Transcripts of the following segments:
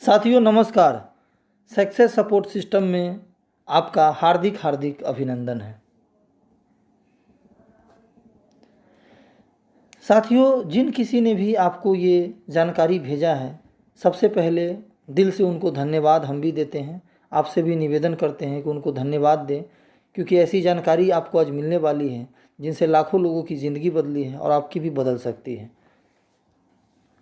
साथियों नमस्कार। Success support system में आपका हार्दिक हार्दिक अभिनंदन है। साथियों, जिन किसी ने भी आपको ये जानकारी भेजा है, सबसे पहले दिल से उनको धन्यवाद हम भी देते हैं। आपसे भी निवेदन करते हैं कि उनको धन्यवाद दें, क्योंकि ऐसी जानकारी आपको आज मिलने वाली है जिनसे लाखों लोगों की ज़िंदगी बदली है और आपकी भी बदल सकती है।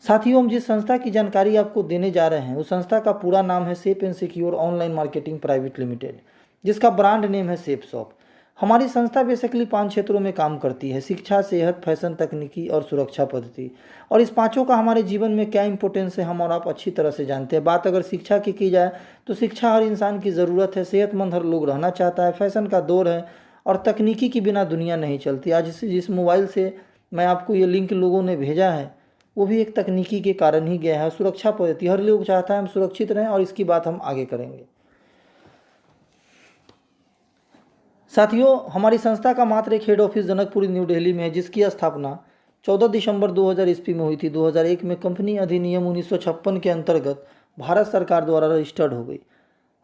साथियों, हम जिस संस्था की जानकारी आपको देने जा रहे हैं उस संस्था का पूरा नाम है safe and secure online marketing private limited, जिसका ब्रांड नेम है सेफ शॉप। हमारी संस्था बेसिकली 5 क्षेत्रों में काम करती है: शिक्षा, सेहत, फैशन, तकनीकी और सुरक्षा पद्धति। और इस पांचों का हमारे जीवन में क्या इंपॉर्टेंस है हम और आप अच्छी तरह से जानते हैं। बात अगर शिक्षा की जाए तो शिक्षा हर इंसान की ज़रूरत है। सेहतमंद हर लोग रहना चाहता है। फैशन का दौर है और तकनीकी के बिना दुनिया नहीं चलती। आज जिस मोबाइल से मैं आपको ये लिंक लोगों ने भेजा है वो भी एक तकनीकी के कारण ही गया है। सुरक्षा पद्धति, हर लोग चाहता है हम सुरक्षित रहें और इसकी बात हम आगे करेंगे। साथियों, हमारी संस्था का मात्र एक head office Janakpuri new Delhi में है, जिसकी स्थापना 14 दिसंबर 2000 ईस्वी में हुई थी। 2001 में कंपनी अधिनियम 1956 के अंतर्गत भारत सरकार द्वारा रजिस्टर्ड हो गई।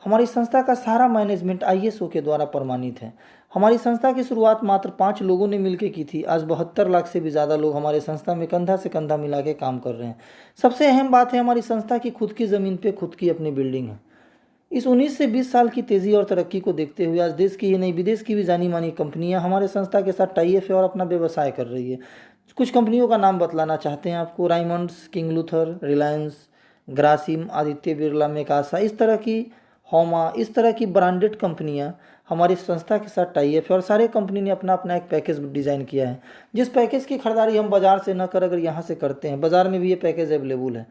हमारी संस्था का सारा मैनेजमेंट ISO के द्वारा प्रमाणित है। हमारी संस्था की शुरुआत मात्र 5 लोगों ने मिलकर की थी। आज 72 लाख से भी ज़्यादा लोग हमारे संस्था में कंधा से कंधा मिला के काम कर रहे हैं। सबसे अहम बात है, हमारी संस्था की खुद की ज़मीन पे खुद की अपनी बिल्डिंग है। इस 19 से 20 साल की तेज़ी और तरक्की को देखते हुए आज देश की ही नहीं विदेश की भी जानी मानी कंपनियां हमारे संस्था के साथ टाई अप है और अपना व्यवसाय कर रही है। कुछ कंपनियों का नाम बतलाना चाहते हैं आपको: रायमंड्स, किंग लूथर, रिलायंस, ग्रासिम, आदित्य बिरला, मेकासा, इस तरह की होमा, इस तरह की ब्रांडेड कंपनियां हमारी संस्था के साथ टाई अप है। और सारे कंपनी ने अपना अपना एक पैकेज डिज़ाइन किया है, जिस पैकेज की खरीदारी हम बाज़ार से न कर अगर यहाँ से करते हैं, बाज़ार में भी ये पैकेज अवेलेबल है,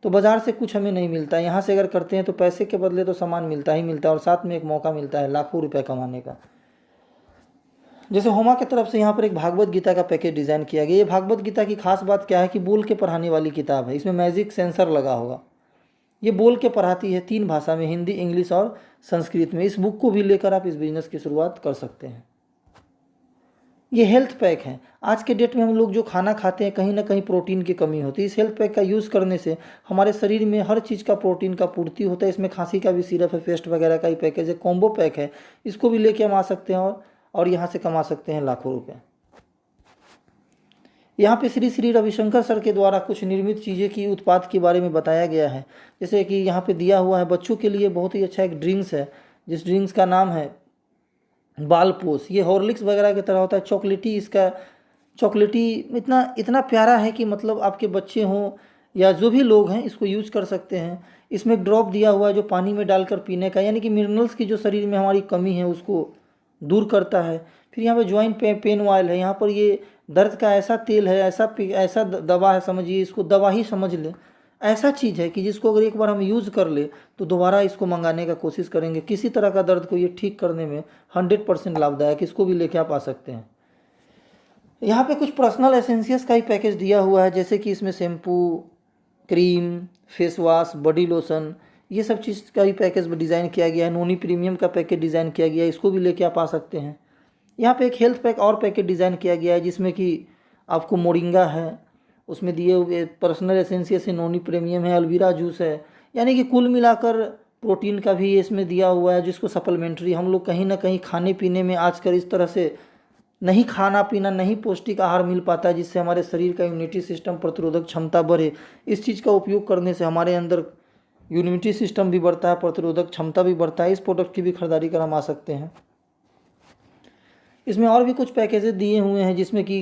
तो बाज़ार से कुछ हमें नहीं मिलता। यहाँ से अगर करते हैं तो पैसे के बदले तो सामान मिलता ही मिलता है और साथ में एक मौका मिलता है लाखों रुपए कमाने का। जैसे होमा की तरफ से यहाँ पर एक भागवत गीता का पैकेज डिज़ाइन किया गया। ये भागवत गीता की खास बात क्या है कि बोल के पढ़ाने वाली किताब है। इसमें मैजिक सेंसर लगा होगा। ये बोल के पढ़ाती है 3 भाषा में, हिंदी, इंग्लिश और संस्कृत में। इस बुक को भी लेकर आप इस बिज़नेस की शुरुआत कर सकते हैं। ये हेल्थ पैक है। आज के डेट में हम लोग जो खाना खाते हैं कहीं ना कहीं प्रोटीन की कमी होती है। इस हेल्थ पैक का यूज़ करने से हमारे शरीर में हर चीज़ का प्रोटीन का पूर्ति होता है। इसमें खांसी का भी सिरप है, पेस्ट वगैरह का ही पैकेज है, कॉम्बो पैक है। इसको भी लेके हम आ सकते हैं और यहाँ से कमा सकते हैं लाखों रुपये। यहाँ पे श्री श्री रविशंकर सर के द्वारा कुछ निर्मित चीज़ें की उत्पाद के बारे में बताया गया है। जैसे कि यहाँ पे दिया हुआ है बच्चों के लिए बहुत ही अच्छा एक ड्रिंक्स है, जिस ड्रिंक्स का नाम है बालपोस। ये हॉर्लिक्स वगैरह की तरह होता है, चॉकलेटी। इसका चॉकलेटी इतना प्यारा है कि मतलब आपके बच्चे हों या जो भी लोग हैं इसको यूज कर सकते हैं। इसमें एक ड्रॉप दिया हुआ है जो पानी में डालकर पीने का, यानी कि मिनरल्स की जो शरीर में हमारी कमी है उसको दूर करता है। फिर यहाँ पे ज्वाइंट पेन ऑयल है। यहाँ पर ये दर्द का ऐसा तेल है, ऐसा दवा है, समझिए इसको दवा ही समझ लें। ऐसा चीज़ है कि जिसको अगर एक बार हम यूज़ कर ले तो दोबारा इसको मंगाने का कोशिश करेंगे। किसी तरह का दर्द को ये ठीक करने में 100% लाभदायक, इसको भी लेके आप आ सकते हैं। यहाँ पे कुछ पर्सनल एसेंशियल्स का ही पैकेज दिया हुआ है, जैसे कि इसमें shampoo, cream, face wash, body lotion, ये सब चीज़ का ही पैकेज डिज़ाइन किया गया है। नोनी प्रीमियम का पैकेज डिज़ाइन किया गया है, इसको भी लेके आप आ सकते हैं। यहाँ पे एक हेल्थ पैक और पैकेज डिज़ाइन किया गया है जिसमें कि आपको मोरिंगा है, उसमें दिए हुए पर्सनल एसेंशियल से नोनी प्रीमियम है, एलोवेरा जूस है, यानी कि कुल मिलाकर प्रोटीन का भी इसमें दिया हुआ है, जिसको सप्लीमेंट्री हम लोग कहीं ना कहीं खाने पीने में आजकल इस तरह से नहीं खाना पीना, नहीं पौष्टिक आहार मिल पाता है जिससे हमारे शरीर का इम्यूनिटी सिस्टम, प्रतिरोधक क्षमता बढ़े। इस चीज़ का उपयोग करने से हमारे अंदर इम्यूनिटी सिस्टम भी बढ़ता है, प्रतिरोधक क्षमता भी बढ़ता है। इस प्रोडक्ट की भी खरीदारी कर हम आ सकते हैं। इसमें और भी कुछ पैकेजेस दिए हुए हैं जिसमें कि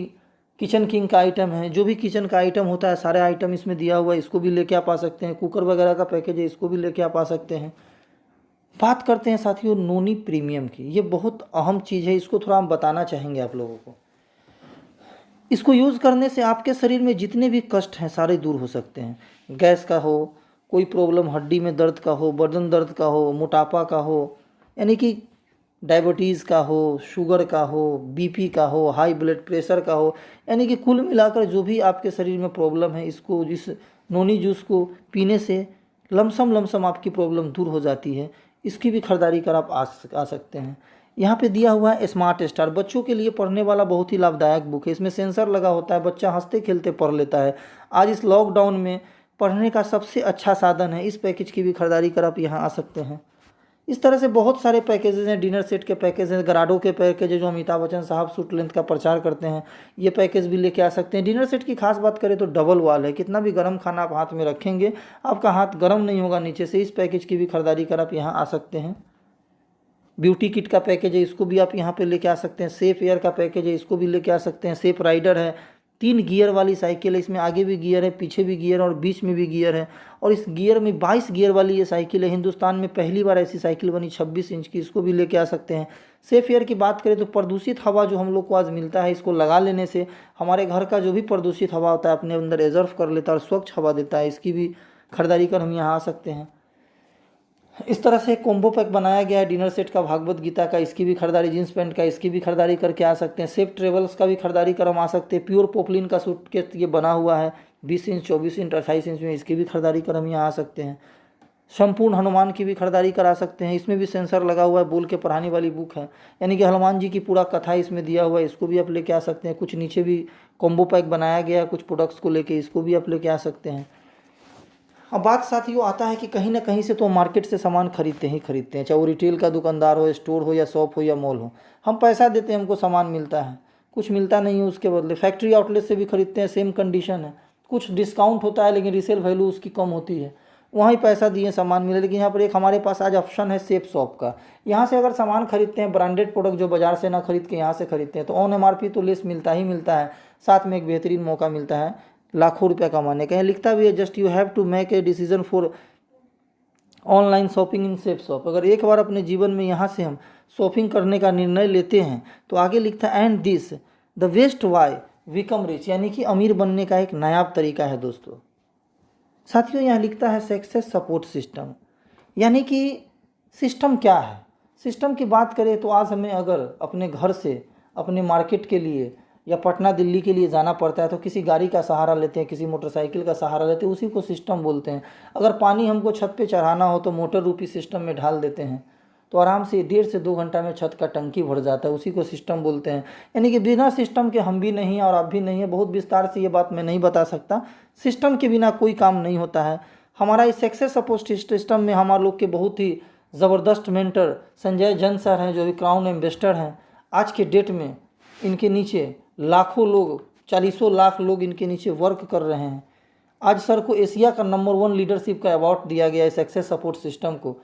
किचन किंग का आइटम है। जो भी किचन का आइटम होता है सारे आइटम इसमें दिया हुआ है, इसको भी लेके आप आ सकते हैं। कुकर वगैरह का पैकेज है, इसको भी लेके आप आ सकते हैं। बात करते हैं साथियों नोनी प्रीमियम की। ये बहुत अहम चीज़ है, इसको थोड़ा हम बताना चाहेंगे आप लोगों को। इसको यूज़ करने से आपके शरीर में जितने भी कष्ट हैं सारे दूर हो सकते हैं। गैस का हो, कोई प्रॉब्लम हड्डी में दर्द का हो, बदन दर्द का हो, मोटापा का हो, यानी कि डायबिटीज़ का हो, शुगर का हो, BP का हो, हाई ब्लड प्रेशर का हो, यानी कि कुल मिलाकर जो भी आपके शरीर में प्रॉब्लम है, इसको जिस नोनी जूस को पीने से लमसम आपकी प्रॉब्लम दूर हो जाती है। इसकी भी खरीदारी कर आप आ सकते हैं। यहाँ पे दिया हुआ है स्मार्ट स्टार, बच्चों के लिए पढ़ने वाला बहुत ही लाभदायक बुक है। इसमें सेंसर लगा होता है, बच्चा हंसते खेलते पढ़ लेता है। आज इस लॉकडाउन में पढ़ने का सबसे अच्छा साधन है। इस पैकेज की भी खरीदारी कर आप यहाँ आ सकते हैं। इस तरह से बहुत सारे पैकेजेस हैं, डिनर सेट के पैकेज हैं, गराडो के पैकेज है जो अमिताभ बच्चन साहब सूट लेंथ का प्रचार करते हैं, ये पैकेज भी लेके आ सकते हैं। डिनर सेट की खास बात करें तो डबल वॉल है, कितना भी गर्म खाना आप हाथ में रखेंगे आपका हाथ गर्म नहीं होगा नीचे से। इस पैकेज की भी खरीदारी कर आप यहाँ आ सकते हैं। ब्यूटी किट का पैकेज है, इसको भी आप यहाँ पे लेके आ सकते हैं। सेफ एयर का पैकेज है, इसको भी लेके आ सकते हैं। सेफ राइडर है, 3 गियर वाली साइकिल है, इसमें आगे भी गियर है, पीछे भी गियर है और बीच में भी गियर है। और इस गियर में 22 गियर वाली ये साइकिल है, हिंदुस्तान में पहली बार ऐसी साइकिल बनी 26 इंच की, इसको भी लेके आ सकते हैं। सेफ एयर की बात करें तो प्रदूषित हवा जो हम लोग को आज मिलता है, इसको लगा लेने से हमारे घर का जो भी प्रदूषित हवा होता है अपने अंदर एब्जॉर्ब कर लेता है और स्वच्छ हवा देता है। इसकी भी खरीदारी कर हम यहाँ आ सकते हैं। इस तरह से कॉम्बो पैक बनाया गया है डिनर सेट का भागवत गीता का, इसकी भी खरीदारी, जींस पैंट का, इसकी भी खरीदारी करके आ सकते हैं। सेफ ट्रेवल्स का भी खरीदारी कर हम आ सकते हैं। प्योर पोपलिन का सूटकेस ये बना हुआ है 20 इंच, 24 इंच, 28 इंच में, इसकी भी खरीदारी कर हम यहाँ आ सकते हैं। संपूर्ण हनुमान की भी खरीदारी करा सकते हैं, इसमें भी सेंसर लगा हुआ है, बोल के पढ़ाने वाली बुक है, यानी कि हनुमान जी की पूरा कथा इसमें दिया हुआ है, इसको भी आप लेके आ सकते हैं। कुछ नीचे भी कॉम्बो पैक बनाया गया है कुछ प्रोडक्ट्स को लेके, इसको भी आप लेके आ सकते हैं। अब बात साथियों आता है कि कहीं ना कहीं से तो मार्केट से सामान खरीदते ही खरीदते हैं, चाहे वो रिटेल का दुकानदार हो, स्टोर हो या शॉप हो या मॉल हो। हम पैसा देते हैं, हमको सामान मिलता है, कुछ मिलता नहीं है उसके बदले। फैक्ट्री आउटलेट से भी खरीदते हैं, सेम कंडीशन है, कुछ डिस्काउंट होता है लेकिन रीसेल वैल्यू उसकी कम होती है, वहीं पैसा दिए सामान मिले। लेकिन यहाँ पर एक हमारे पास आज ऑप्शन है सेफ शॉप का। यहाँ से अगर सामान खरीदते हैं ब्रांडेड प्रोडक्ट जो बाजार से ना खरीद के यहाँ से खरीदते हैं तो ऑन MRP तो लेस मिलता ही मिलता है, साथ में एक बेहतरीन मौका मिलता है लाखों रुपया कमाने का। लिखता भी है just you have to make a decision for online shopping in safe shop. अगर एक बार अपने जीवन में यहाँ से हम शॉपिंग करने का निर्णय लेते हैं तो आगे लिखता है and this the west why become rich, यानी कि अमीर बनने का एक नायाब तरीका है दोस्तों। साथियों यहाँ लिखता है सक्सेस सपोर्ट सिस्टम, यानी कि सिस्टम क्या है। सिस्टम की बात करें तो आज हमें अगर अपने घर से अपने मार्केट के लिए या पटना दिल्ली के लिए जाना पड़ता है तो किसी गाड़ी का सहारा लेते हैं, किसी मोटरसाइकिल का सहारा लेते हैं, उसी को सिस्टम बोलते हैं। अगर पानी हमको छत पे चढ़ाना हो तो मोटर रूपी सिस्टम में ढाल देते हैं तो आराम से 1.5 से 2 घंटा में छत का टंकी भर जाता है, उसी को सिस्टम बोलते हैं। यानी कि बिना सिस्टम के हम भी नहीं हैं और आप भी नहीं हैं। बहुत विस्तार से ये बात मैं नहीं बता सकता, सिस्टम के बिना कोई काम नहीं होता है। हमारा इस सक्सेस सपोर्ट सिस्टम में हमारे लोग के बहुत ही ज़बरदस्त मेंटर संजय जैन सर हैं जो अभी क्राउन एम्बेसडर हैं। आज के डेट में इनके नीचे लाखों लोग, 40 लाख लोग इनके नीचे वर्क कर रहे हैं। आज सर को एशिया का नंबर 1 लीडरशिप का अवार्ड दिया गया है सक्सेस सपोर्ट सिस्टम को।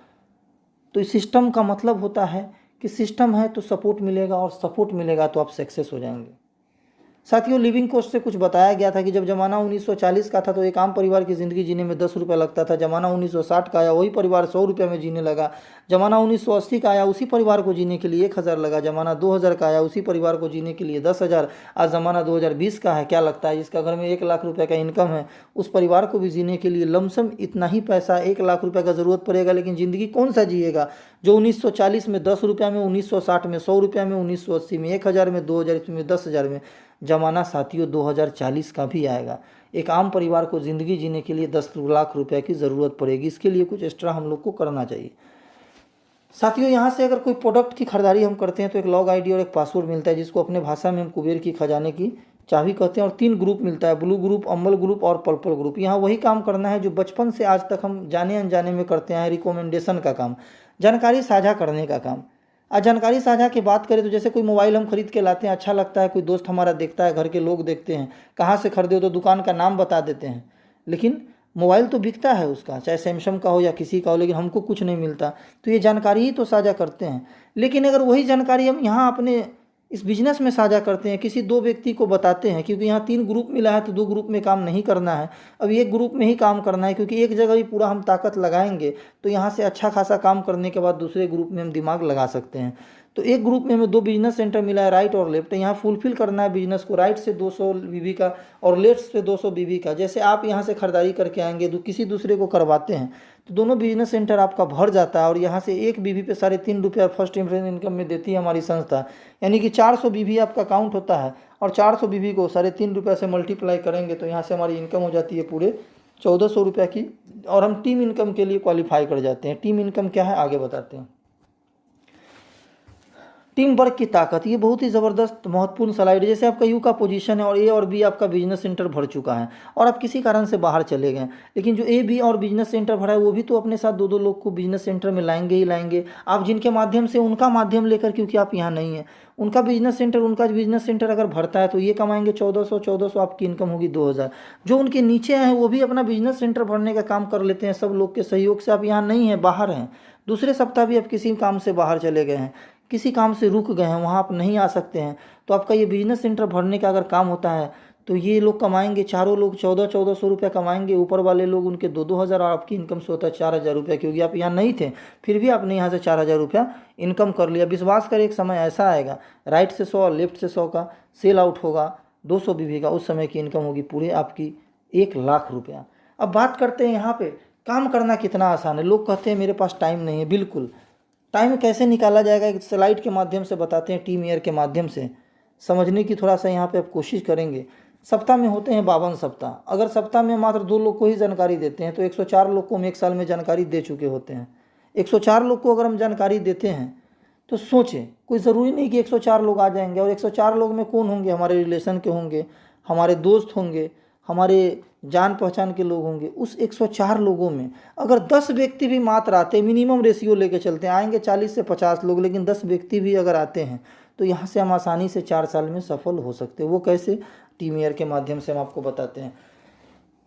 तो इस सिस्टम का मतलब होता है कि सिस्टम है तो सपोर्ट मिलेगा और सपोर्ट मिलेगा तो आप सक्सेस हो जाएंगे। साथियों लिविंग कॉस्ट से कुछ बताया गया था कि जब ज़माना 1940 का था तो एक आम परिवार की ज़िंदगी जीने में 10 रुपये लगता था। ज़माना 1960 का आया, वही परिवार 100 रुपये में जीने लगा। ज़माना 1980 का आया, उसी परिवार को जीने के लिए 1000 लगा। ज़माना 2000 का आया, उसी परिवार को जीने के लिए 10,000। आज ज़माना 2020 का है। क्या लगता है जिसका घर में 1 लाख रुपये का इनकम है उस परिवार को भी जीने के लिए लमसम इतना ही पैसा 1 लाख रुपये का ज़रूरत पड़ेगा। लेकिन ज़िंदगी कौन सा जिएगा जो 1940 में 10 रुपये में, 1960 में 100 रुपये में, 1980 में 1000 में, 2000 में 10,000 में। ज़माना साथियों 2040 का भी आएगा। एक आम परिवार को ज़िंदगी जीने के लिए 10 लाख रुपए की ज़रूरत पड़ेगी। इसके लिए कुछ एक्स्ट्रा हम लोग को करना चाहिए। साथियों यहाँ से अगर कोई प्रोडक्ट की खरीदारी हम करते हैं तो एक लॉग आईडी और एक पासवर्ड मिलता है जिसको अपने भाषा में हम कुबेर की खजाने की चाबी कहते हैं। और 3 ग्रुप मिलता है, ब्लू ग्रुप, अम्बल ग्रुप और पर्पल ग्रुप। यहाँ वही काम करना है जो बचपन से आज तक हम जाने अनजाने में करते हैं, रिकमेंडेशन का काम, जानकारी साझा करने का काम। आज जानकारी साझा की बात करें तो जैसे कोई मोबाइल हम खरीद के लाते हैं, अच्छा लगता है, कोई दोस्त हमारा देखता है, घर के लोग देखते हैं, कहाँ से खरीदे हो तो दुकान का नाम बता देते हैं। लेकिन मोबाइल तो बिकता है उसका, चाहे सैमसंग का हो या किसी का हो, लेकिन हमको कुछ नहीं मिलता। तो ये जानकारी ही तो साझा करते हैं। लेकिन अगर वही जानकारी हम यहाँ अपने इस बिजनेस में साझा करते हैं, किसी 2 व्यक्ति को बताते हैं, क्योंकि यहाँ 3 ग्रुप मिला है तो 2 ग्रुप में काम नहीं करना है, अब एक ग्रुप में ही काम करना है। क्योंकि एक जगह ही पूरा हम ताकत लगाएंगे तो यहाँ से अच्छा खासा काम करने के बाद दूसरे ग्रुप में हम दिमाग लगा सकते हैं। तो एक ग्रुप में हमें 2 बिजनेस सेंटर मिला है, राइट और लेफ्ट। यहाँ फुलफिल करना है बिजनेस को, राइट से 200 बीबी का और लेफ्ट से 200 बीबी का। जैसे आप यहाँ से खरीदारी करके आएंगे तो किसी दूसरे को करवाते हैं तो दोनों बिजनेस सेंटर आपका भर जाता है। और यहाँ से एक बीबी पे 3.5 रुपये फर्स्ट इनकम में देती है हमारी संस्था, यानी कि 400 बीबी आपका काउंट होता है। और 400 बीबी को 3.5 रुपये से मल्टीप्लाई करेंगे तो यहाँ से हमारी इनकम हो जाती है पूरे 1400 रुपये की। और हम टीम इनकम के लिए क्वालिफाई कर जाते हैं। टीम इनकम क्या है आगे बताते हैं। टीम वर्क की ताकत, ये बहुत ही ज़बरदस्त महत्वपूर्ण स्लाइड है। जैसे आपका यू का पोजीशन है और ए और बी आपका बिजनेस सेंटर भर चुका है और आप किसी कारण से बाहर चले गए, लेकिन जो ए बी और बिजनेस सेंटर भरा है वो भी तो अपने साथ दो दो लोग को बिजनेस सेंटर में लाएंगे ही लाएंगे। आप जिनके माध्यम से, उनका माध्यम लेकर, क्योंकि आप यहाँ नहीं हैं, उनका बिजनेस सेंटर अगर भरता है तो ये कमाएंगे 1400 आपकी इनकम होगी 2000। जो उनके नीचे हैं वो भी अपना बिजनेस सेंटर भरने का काम कर लेते हैं सब लोग के सहयोग से। आप यहाँ नहीं हैं, बाहर हैं, दूसरे सप्ताह भी आप किसी काम से बाहर चले गए हैं, किसी काम से रुक गए हैं, वहाँ आप नहीं आ सकते हैं, तो आपका ये बिजनेस सेंटर भरने का अगर काम होता है तो ये लोग कमाएंगे, चारों लोग 1400 रुपया कमाएंगे, ऊपर वाले लोग उनके 2-2 हज़ार, और आपकी इनकम से होता है 4000 रुपया, क्योंकि आप यहाँ नहीं थे फिर भी आपने यहाँ से 4000 रुपया इनकम कर लिया। विश्वास करें, एक समय ऐसा आएगा राइट से 100 लेफ्ट से 100 का सेल आउट होगा, 200 बीवी का, उस समय की इनकम होगी पूरे आपकी 1 लाख रुपया। अब बात करते हैं यहाँ पे काम करना कितना आसान है। लोग कहते हैं मेरे पास टाइम नहीं है, बिल्कुल टाइम कैसे निकाला जाएगा एक स्लाइड के माध्यम से बताते हैं, टीम ईयर के माध्यम से समझने की थोड़ा सा यहाँ पे आप कोशिश करेंगे। सप्ताह में होते हैं 52 सप्ताह, अगर सप्ताह में मात्र 2 लोग को ही जानकारी देते हैं तो 104 लोग को हम एक साल में जानकारी दे चुके होते हैं। 104 लोग को अगर हम जानकारी देते हैं तो सोचें, कोई ज़रूरी नहीं कि 104 लोग आ जाएंगे, और 104 लोग में कौन होंगे, हमारे रिलेशन के होंगे, हमारे दोस्त होंगे, हमारे जान पहचान के लोग होंगे। उस 104 लोगों में अगर 10 व्यक्ति भी मात्र आते, मिनिमम रेशियो लेके चलते हैं, आएंगे 40 से 50 लोग, लेकिन 10 व्यक्ति भी अगर आते हैं तो यहाँ से हम आसानी से 4 साल में सफल हो सकते हैं। वो कैसे, टीम ईयर के माध्यम से हम आपको बताते हैं।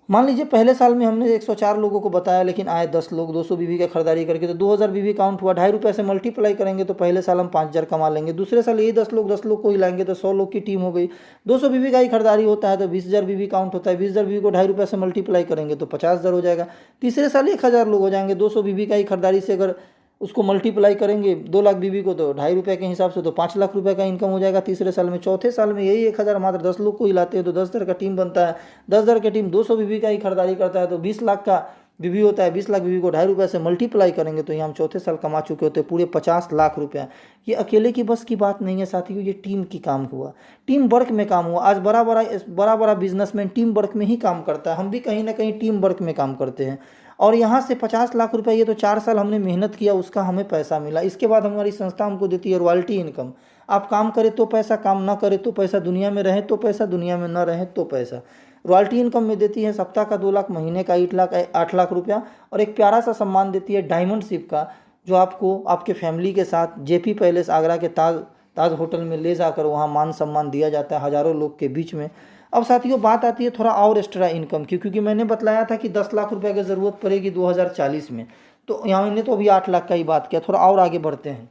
मान लीजिए पहले साल में हमने 104 लोगों को बताया, लेकिन आए 10 लोग 200 बीवी का खरीदारी करके, तो 2000 बीवी काउंट हुआ, 2.5 रुपये से मल्टीप्लाई करेंगे तो पहले साल हम 5000 कमा लेंगे। दूसरे साल यही 10 लोग को ही लाएंगे तो 100 लोग की टीम हो गई। 200 बीवी का ही खरीदारी होता है तो 20000 बीवी काउंट होता है, 20000 बीवी को 2.5 रुपये से मल्टीप्लाई करेंगे तो 50000 हो जाएगा। तीसरे साल 1000 लोग हो जाएंगे, 200 बीवी का ही खरीदारी से अगर उसको मल्टीप्लाई करेंगे 2 लाख बीवी को तो 2.5 रुपये के हिसाब से तो 5 लाख रुपए का इनकम हो जाएगा तीसरे साल में। चौथे साल में यही 1000 मात्र 10 लोग को ही लाते हैं तो 10,000 का टीम बनता है। 10,000 की टीम 200 बीवी का ही खरीदारी करता है तो 20 लाख का बीवी होता है। 20 लाख बीवी को 2.5 रुपये से मल्टीप्लाई करेंगे तो यहाँ हम चौथे साल कमा चुके होते हैं पूरे 50 लाख रुपया। ये अकेले की बस की बात नहीं है साथियों, ये टीम की काम हुआ, टीम वर्क में काम हुआ। आज बड़ा बड़ा बिजनेसमैन टीम वर्क में ही काम करता है, हम भी कहीं ना कहीं टीम वर्क में काम करते हैं। और यहाँ से 50 लाख रुपए, ये तो 4 साल हमने मेहनत किया, उसका हमें पैसा मिला। इसके बाद हमारी संस्था हमको देती है रॉयल्टी इनकम। आप काम करें तो पैसा, काम ना करें तो पैसा, दुनिया में रहें तो पैसा, दुनिया में ना रहें तो पैसा। रॉयल्टी इनकम में देती है सप्ताह का 2 लाख, महीने का 8 लाख रुपया, और एक प्यारा सा सम्मान देती है डायमंडशिप का, जो आपको आपके फैमिली के साथ जेपी पैलेस आगरा के ताज होटल में ले जाकर वहाँ मान सम्मान दिया जाता है हज़ारों लोग के बीच में। अब साथियों बात आती है थोड़ा और एक्स्ट्रा इनकम की, क्योंकि मैंने बतलाया था कि 10 लाख रुपए की ज़रूरत पड़ेगी 2040 में, तो यहाँ मैंने तो अभी 8 लाख का ही बात किया। थोड़ा और आगे बढ़ते हैं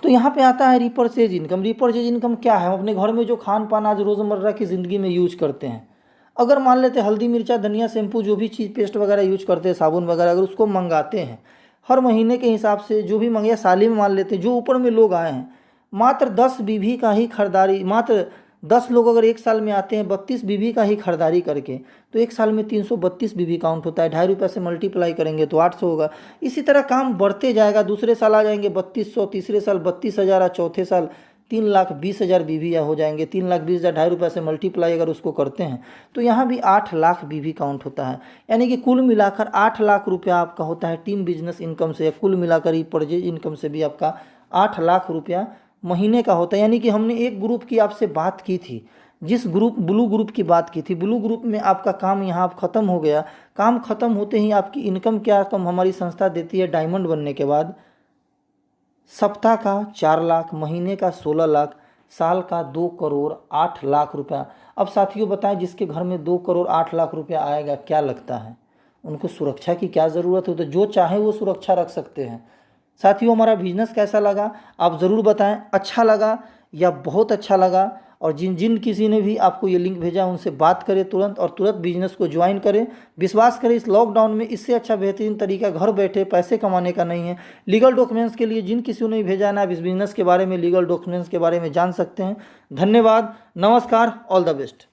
तो यहाँ पे आता है रिपर्चेज इनकम। रिपर्चेज इनकम क्या है? हम अपने घर में जो खान पान आज रोज़मर्रा की ज़िंदगी में यूज करते हैं, अगर मान लेते हैं हल्दी मिर्चा धनिया शैम्पू जो भी चीज़ पेस्ट वगैरह यूज करते हैं, साबुन वगैरह, अगर उसको मंगाते हैं हर महीने के हिसाब से, जो भी मंगे साल में मान लेते हैं, जो ऊपर में लोग आए हैं मात्र 10 बीवी का ही खरीदारी, मात्र 10 लोग अगर एक साल में आते हैं 32 बीवी का ही खरीदारी करके, तो एक साल में 332 बीवी काउंट होता है। 2.5 रुपये से मल्टीप्लाई करेंगे तो 800 होगा। इसी तरह काम बढ़ते जाएगा, दूसरे साल आ जाएंगे 3200, तीसरे साल 32,000, चौथे साल 3,20,000 बीवी हो जाएंगे। 3,20,000 2.5 रुपये से मल्टीप्लाई अगर उसको करते हैं तो यहाँ भी 8 लाख बीवी काउंट होता है। यानी कि कुल मिलाकर 8 लाख रुपया आपका होता है टीम बिजनेस इनकम से, या कुल मिलाकर ही परचेज इनकम से भी आपका 8 लाख रुपया महीने का होता है। यानी कि हमने एक ग्रुप की आपसे बात की थी, जिस ग्रुप ब्लू ग्रुप की बात की थी, ब्लू ग्रुप में आपका काम यहाँ आप ख़त्म हो गया। काम ख़त्म होते ही आपकी इनकम क्या कम हमारी संस्था देती है डायमंड बनने के बाद? सप्ताह का 4 लाख, महीने का 16 लाख, साल का 2 करोड़ 8 लाख रुपया। अब साथियों बताएं, जिसके घर में 2 करोड़ 8 लाख रुपया आएगा, क्या लगता है उनको सुरक्षा की क्या ज़रूरत है? तो जो चाहे वो सुरक्षा रख सकते हैं। साथियों हमारा बिजनेस कैसा लगा आप ज़रूर बताएं, अच्छा लगा या बहुत अच्छा लगा। और जिन किसी ने भी आपको ये लिंक भेजा उनसे बात करें तुरंत, और तुरंत बिजनेस को ज्वाइन करें। विश्वास करें, इस लॉकडाउन में इससे अच्छा बेहतरीन तरीका घर बैठे पैसे कमाने का नहीं है। लीगल डॉक्यूमेंट्स के लिए जिन किसी ने भी भेजा ना, आप इस बिज़नेस के बारे में, लीगल डॉक्यूमेंट्स के बारे में जान सकते हैं। धन्यवाद, नमस्कार, ऑल द बेस्ट।